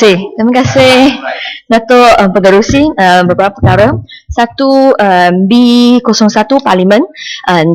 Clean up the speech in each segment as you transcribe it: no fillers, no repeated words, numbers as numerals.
kasih. Terima kasih Datuk Pengerusi. Beberapa perkara. Satu, B01 Parlimen.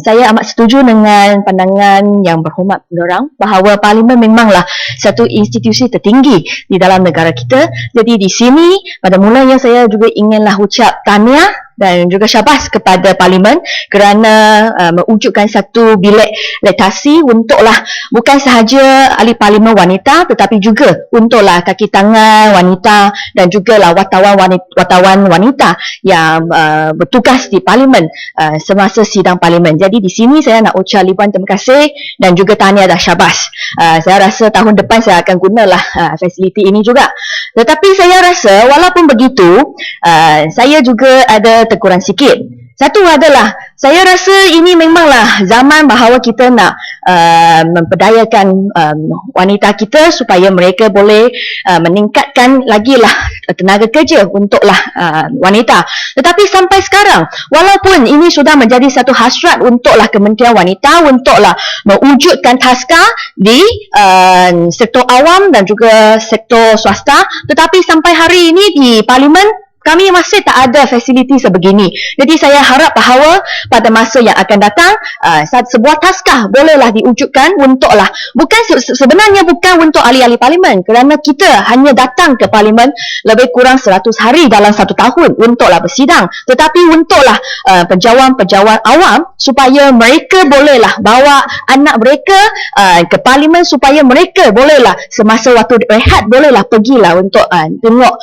Saya amat setuju dengan pandangan yang berhormat pendorang bahawa Parlimen memanglah satu institusi tertinggi di dalam negara kita. Jadi di sini pada mulanya saya juga inginlah ucap tahniah dan juga syabas kepada Parlimen kerana mewujudkan satu bilik lektasi untuklah bukan sahaja ahli Parlimen wanita tetapi juga untuklah kaki tangan wanita dan juga lah wartawan wanita yang bertugas di Parlimen semasa sidang Parlimen. Jadi di sini saya nak ucap ribuan terima kasih dan juga tahniah dan syabas. Saya rasa tahun depan saya akan gunalah fasiliti ini juga. Tetapi saya rasa walaupun begitu saya juga ada teguran sikit. Satu adalah saya rasa ini memanglah zaman bahawa kita nak memperdayakan wanita kita supaya mereka boleh meningkatkan lagi lah tenaga kerja untuklah wanita. Tetapi sampai sekarang walaupun ini sudah menjadi satu hasrat untuklah Kementerian Wanita untuklah mewujudkan taska di sektor awam dan juga sektor swasta, tetapi sampai hari ini di Parlimen kami masih tak ada fasiliti sebegini. Jadi saya harap bahawa pada masa yang akan datang sebuah taska bolehlah diwujudkan untuklah sebenarnya bukan untuk ahli-ahli Parlimen kerana kita hanya datang ke Parlimen lebih kurang 100 hari dalam satu tahun untuklah bersidang, tetapi untuklah penjawat-penjawat awam supaya mereka bolehlah bawa anak mereka ke Parlimen supaya mereka bolehlah semasa waktu rehat bolehlah pergilah untuk tengok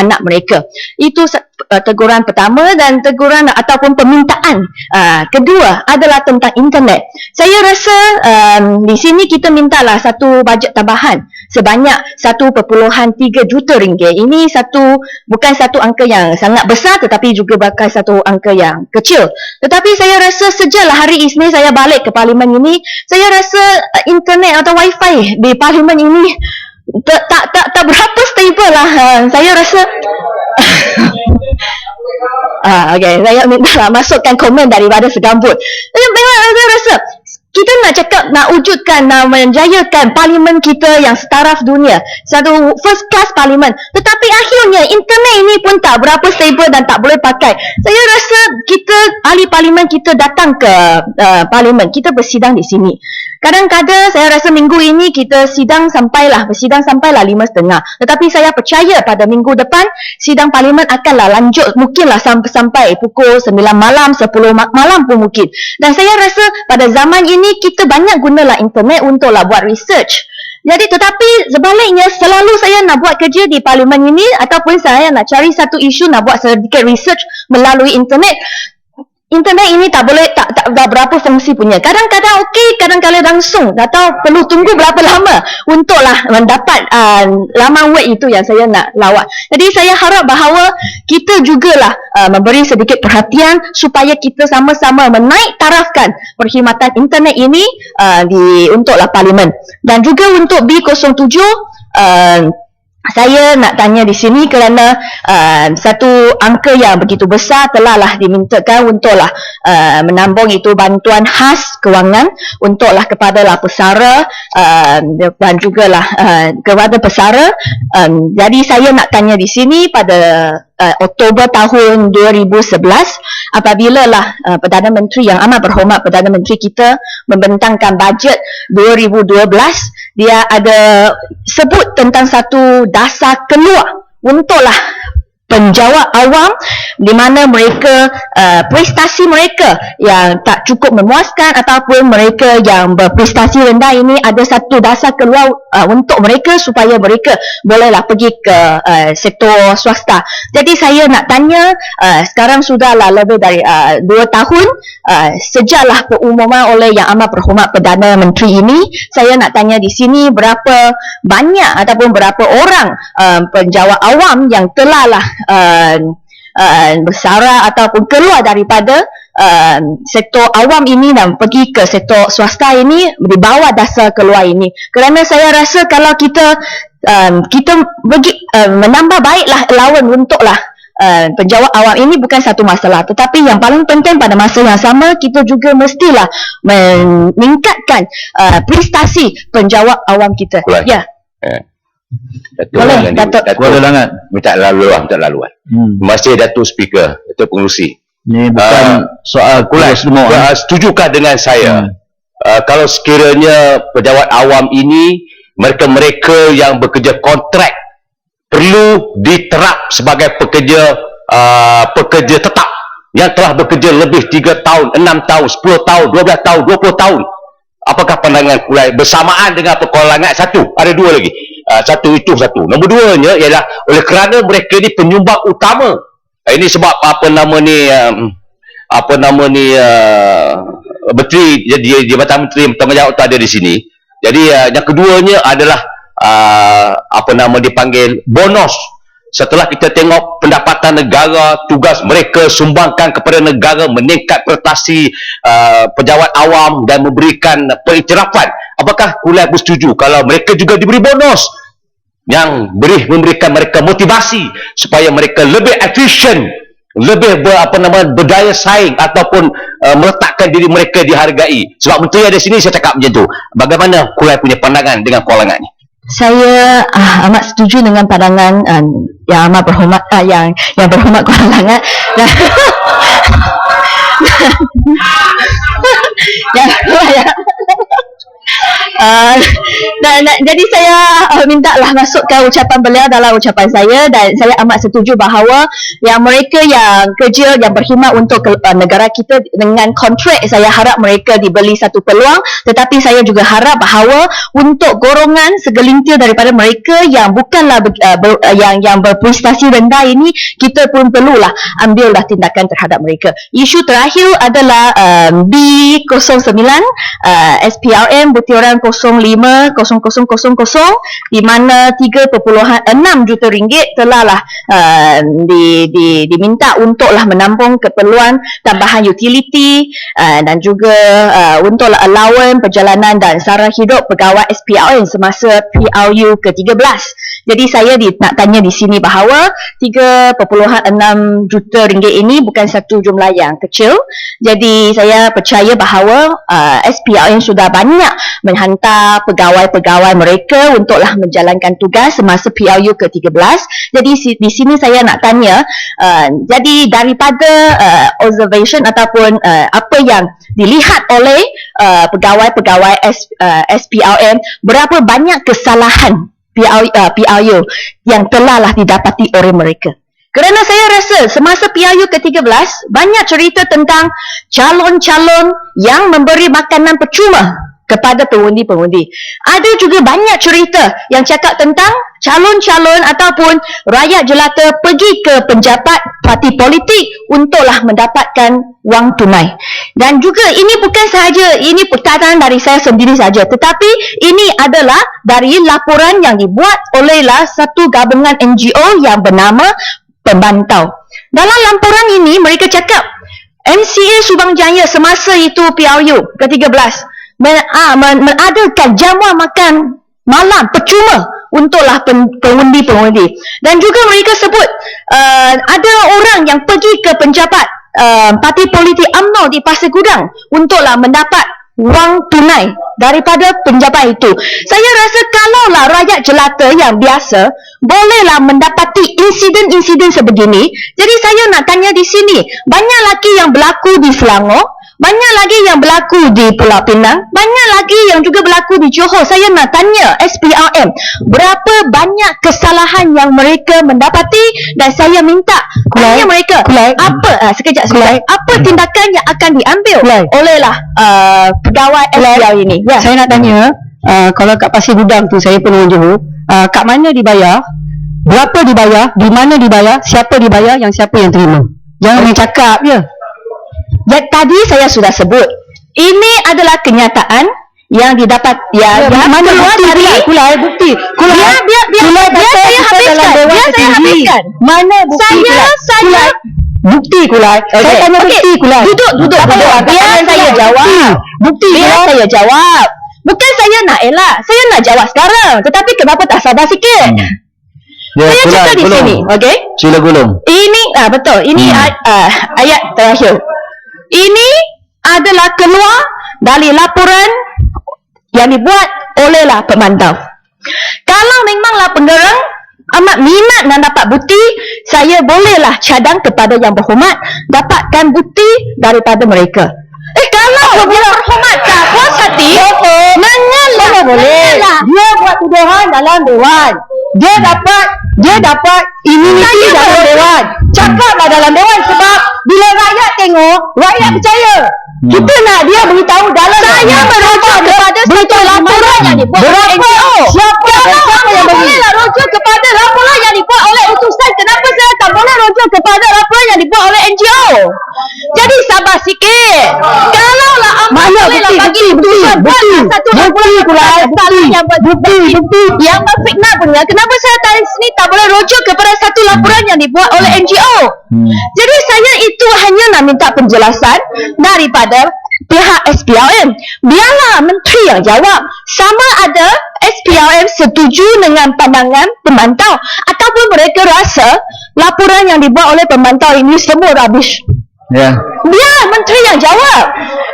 anak mereka. Itu teguran pertama. Dan teguran ataupun permintaan kedua adalah tentang internet. Saya rasa di sini kita mintalah satu bajet tambahan sebanyak 1.3 juta ringgit. Ini bukan satu angka yang sangat besar tetapi juga bakal satu angka yang kecil. Tetapi saya rasa sejalah hari Isnin saya balik ke Parlimen ini, saya rasa internet atau wifi di Parlimen ini tak berapa stable lah. Saya rasa okay, saya minta masukkan komen daripada segambut. Saya rasa kita nak cakap nak wujudkan, nak menjayakan Parlimen kita yang setaraf dunia, satu first class Parlimen, tetapi akhirnya internet ini pun tak berapa stable dan tak boleh pakai. Saya rasa kita ahli Parlimen kita datang ke Parlimen, kita bersidang di sini. Kadang-kadang saya rasa minggu ini kita bersidang sampailah 5.30. Tetapi saya percaya pada minggu depan sidang Parlimen akanlah lanjut mungkinlah sampai pukul 9 malam, 10 malam pun mungkin. Dan saya rasa pada zaman ini kita banyak gunalah internet untuklah buat research. Jadi tetapi sebaliknya selalu saya nak buat kerja di Parlimen ini ataupun saya nak cari satu isu nak buat sedikit research melalui internet. Internet ini tak berapa fungsi punya. Kadang-kadang okey, kadang-kadang langsung. Tak tahu perlu tunggu berapa lama untuklah mendapat laman web itu yang saya nak lawat. Jadi saya harap bahawa kita jugalah memberi sedikit perhatian supaya kita sama-sama menaik tarafkan perkhidmatan internet ini untuklah Parlimen. Dan juga untuk B07 saya nak tanya di sini kerana satu angka yang begitu besar telahlah dimintakan untuklah menambung itu bantuan khas kewangan untuklah kepada pesara dan jugalah kepada pesara. Jadi saya nak tanya di sini pada Oktober tahun 2011 apabila lah Perdana Menteri yang amat berhormat Perdana Menteri kita membentangkan bajet 2012, dia ada sebut tentang satu dasar keluar untuklah penjawat awam di mana mereka prestasi mereka yang tak cukup memuaskan ataupun mereka yang berprestasi rendah ini ada satu dasar keluar untuk mereka supaya mereka bolehlah pergi ke sektor swasta. Jadi saya nak tanya sekarang sudahlah lebih dari 2 tahun sejaklah pengumuman oleh Yang Amat Berhormat Perdana Menteri ini. Saya nak tanya di sini berapa banyak ataupun berapa orang penjawat awam yang telahlah bersara ataupun keluar daripada sektor awam ini dan pergi ke sektor swasta ini di bawah dasar keluar ini. Kerana saya rasa kalau kita menambah baiklah lawan untuklah penjawat awam ini bukan satu masalah, tetapi yang paling penting pada masa yang sama kita juga mestilah meningkatkan prestasi penjawat awam kita. Right. Ya. Boleh, Datuk. Kuala Langat. Minta laluan. Masih Datuk Speaker, Datuk Pengerusi. Ini bukan soal setujukah dengan saya kalau sekiranya pejabat awam ini mereka-mereka yang bekerja kontrak perlu diterap sebagai pekerja tetap yang telah bekerja lebih 3 tahun, 6 tahun, 10 tahun, 12 tahun, 20 tahun. Apakah pandangan Kulai bersamaan dengan Kuala Langat? Satu, ada dua lagi. Satu. Nombor duanya ialah oleh kerana mereka ni penyumbang utama. Ini sebab Menteri Jabatan Menteri Bertanggungjawab tu ada di sini. Jadi yang keduanya adalah dipanggil bonus. Setelah kita tengok pendapatan negara, tugas mereka sumbangkan kepada negara, meningkat prestasi pejabat awam dan memberikan pengiktirafan. Apakah Kulai bersetuju kalau mereka juga diberi bonus yang memberikan mereka motivasi supaya mereka lebih efisien, lebih berdaya saing ataupun meletakkan diri mereka dihargai? Sebab menteri ada sini saya cakap macam tu. Bagaimana Kulai punya pandangan dengan Kuala Langat ni? Saya amat setuju dengan pandangan yang amat berhormat yang berhormat Kuala Langat jadi saya mintalah masukkan ucapan beliau dalam ucapan saya, dan saya amat setuju bahawa yang mereka yang kerja yang berkhidmat untuk negara kita dengan kontrak, saya harap mereka diberi satu peluang, tetapi saya juga harap bahawa untuk golongan segelintir daripada mereka yang bukanlah yang berprestasi rendah ini, kita pun perlulah ambillah tindakan terhadap mereka. Isu terakhir adalah B09 SPRM butiran 050000 di mana 3.6 juta ringgit telahlah diminta untuklah menampung keperluan tambahan utility dan juga untuklah allowance perjalanan dan sara hidup pegawai SPRM semasa PRU ke-13. Jadi saya nak tanya di sini bahawa 3.6 juta ringgit ini bukan satu jumlah yang kecil. Jadi saya percaya bahawa SPRM sudah banyak menghantar pegawai-pegawai mereka untuklah menjalankan tugas semasa PRU ke-13. Jadi di sini saya nak tanya, jadi daripada observation ataupun apa yang dilihat oleh pegawai-pegawai SPRM, berapa banyak kesalahan PRU yang telahlah didapati oleh mereka? Kerana saya rasa semasa PRU ke-13 banyak cerita tentang calon-calon yang memberi makanan percuma kepada pengundi-pengundi. Ada juga banyak cerita yang cakap tentang calon-calon ataupun rakyat jelata pergi ke penjabat parti politik untuklah mendapatkan wang tunai. Dan juga ini bukan sahaja, ini perkataan dari saya sendiri saja, tetapi ini adalah dari laporan yang dibuat olehlah satu gabungan NGO yang bernama Pembantau. Dalam laporan ini mereka cakap MCA Subang Jaya semasa itu PRU ke-13 mengadakan jamuan makan malam percuma untuklah pengundi-pengundi. Dan juga mereka sebut ada orang yang pergi ke penjabat parti politik UMNO di Pasir Gudang untuklah mendapat wang tunai daripada penjabat itu. Saya rasa kalaulah rakyat jelata yang biasa bolehlah mendapati insiden-insiden sebegini, jadi saya nak tanya di sini, banyak lagi yang berlaku di Selangor, banyak lagi yang berlaku di Pulau Pinang, banyak lagi yang juga berlaku di Johor. Saya nak tanya SPRM, berapa banyak kesalahan yang mereka mendapati, dan saya minta tanya mereka apa sekejap apa tindakan yang akan diambil olehlah pegawai SPRM ini. Ya, saya nak tanya, kalau kat Pasir Gudang tu saya pernah Johor, kat mana dibayar, berapa dibayar, di mana dibayar, siapa dibayar, yang siapa yang terima. Jangan main cakap je. Ya, tadi saya sudah sebut, ini adalah kenyataan yang didapat mana keluar dari bukti. Biar saya habiskan. Mana bukti? Saya bukti Kulai. Saya tanya bukti Kulai. Duduk. Biar saya jawab. Bukti. Biar saya jawab. Bukan saya nak elak, saya nak jawab sekarang. Tetapi kenapa tak sabar sikit? Saya cakap di sini, okey? Sila gulung. Ini betul. Ini ayat terakhir. Ini adalah keluar dari laporan yang dibuat olehlah pemantau. Kalau memanglah pengerang amat minat nak dapat bukti, saya bolehlah cadang kepada yang berhormat dapatkan bukti daripada mereka. Kalau yang berhormat tak puas hati, mengalah boleh. Dia buat tuduhan dalam dewan. Dia dapat immunity dalam dewan. Cakaplah dalam dewan sebab bila rakyat tengok, rakyat percaya. Kita nak dia beritahu dalam Saya merujuk kepada satu laporan yang dibuat oleh NGO. Siapa yang bagi? Bolehlah rujuk kepada laporan yang dibuat oleh utusan. Kenapa saya tak boleh rujuk kepada laporan yang dibuat oleh NGO? Jadi sabar sikit. Kalaulah amat bolehlah bagi utusan buat satu laporan yang yang berfitnah punya, kenapa saya tak sini tak boleh rujuk kepada satu laporan yang dibuat oleh NGO? Jadi saya itu hanya nak minta penjelasan daripada pihak SPRM. Biarlah menteri yang jawab sama ada SPRM setuju dengan pandangan pemantau ataupun mereka rasa laporan yang dibuat oleh pemantau ini semua rubbish. Ya. Biar menteri yang jawab.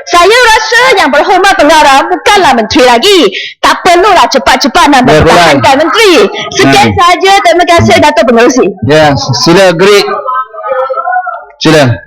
Saya rasa yang berhormat pengarah bukanlah menteri lagi. Tak perlulah cepat-cepat nak Ya, mempertahankan menteri. Sekian sahaja. Terima kasih Dato' Pengerusi. Ya, sila agree. Sila.